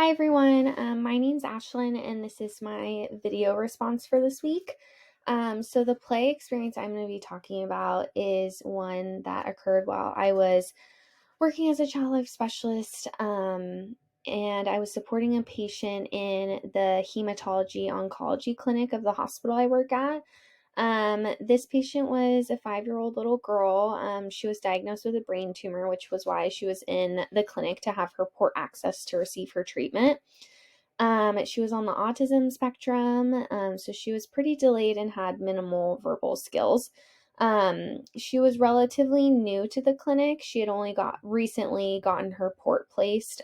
Hi everyone, my name's Ashlyn and this is my video response for this week. So the play experience I'm going to be talking about is one that occurred while I was working as a child life specialist, and I was supporting a patient in the hematology oncology clinic of the hospital I work at. This patient was a 5-year-old little girl. She was diagnosed with a brain tumor, which was why she was in the clinic to have her port access to receive her treatment. She was on the autism spectrum, so she was pretty delayed and had minimal verbal skills. She was relatively new to the clinic. She had only recently gotten her port placed.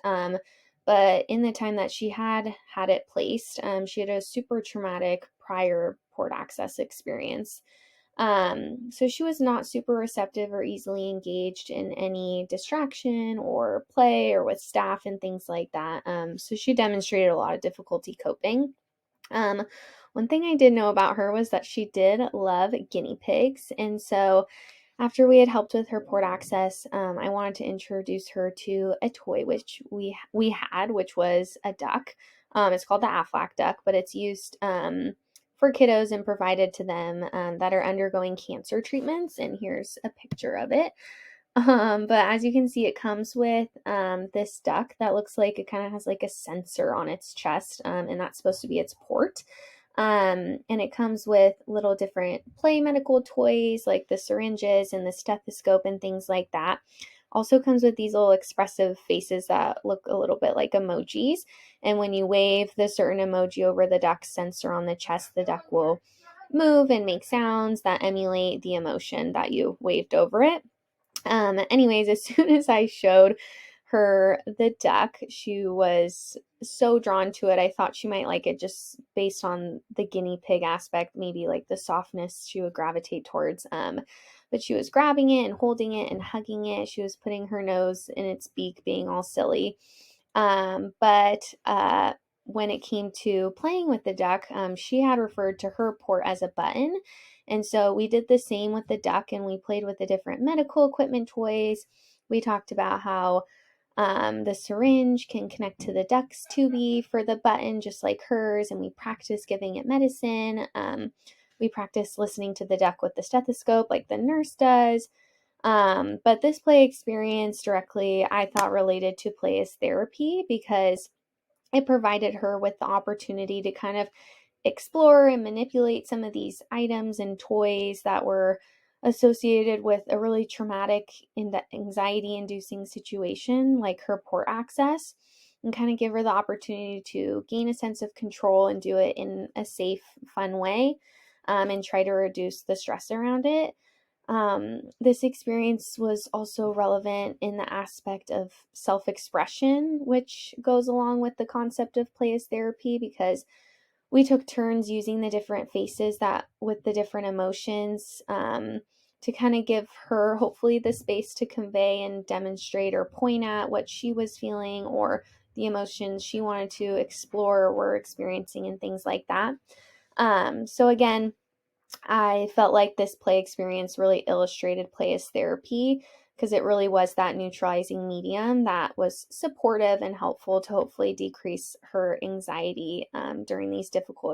But in the time that she had had it placed, she had a super traumatic prior port access experience. So she was not super receptive or easily engaged in any distraction or play or with staff and things like that. So she demonstrated a lot of difficulty coping. Um, One thing I did know about her was that she did love guinea pigs. And so after we had helped with her port access, I wanted to introduce her to a toy which we had, which was a duck. It's called the Aflac duck, but it's used for kiddos and provided to them that are undergoing cancer treatments. And here's a picture of it. But as you can see, it comes with this duck that looks like it kind of has like a sensor on its chest, and that's supposed to be its port. And it comes with little different play medical toys like the syringes and the stethoscope and things like that. Also comes with these little expressive faces that look a little bit like emojis. And when you wave the certain emoji over the duck's sensor on the chest, the duck will move and make sounds that emulate the emotion that you waved over it. Anyways, as soon as I showed her the duck, she was so drawn to it. I thought she might like it just based on the guinea pig aspect, maybe like the softness she would gravitate towards. But she was grabbing it and holding it and hugging it. She was putting her nose in its beak, being all silly. But when it came to playing with the duck, she had referred to her port as a button. And so we did the same with the duck and we played with the different medical equipment toys. We talked about how the syringe can connect to the duck's tubie for the button, just like hers, and we practice giving it medicine. We practice listening to the duck with the stethoscope, like the nurse does. But this play experience directly, I thought, related to play as therapy because it provided her with the opportunity to kind of explore and manipulate some of these items and toys that were associated with a really traumatic and anxiety inducing situation like her port access, and kind of give her the opportunity to gain a sense of control and do it in a safe, fun way, and try to reduce the stress around it. This experience was also relevant in the aspect of self expression, which goes along with the concept of play as therapy because we took turns using the different faces that with the different emotions, to kind of give her hopefully the space to convey and demonstrate or point at what she was feeling or the emotions she wanted to explore or were experiencing and things like that. So again, I felt like this play experience really illustrated play as therapy because it really was that neutralizing medium that was supportive and helpful to hopefully decrease her anxiety during these difficult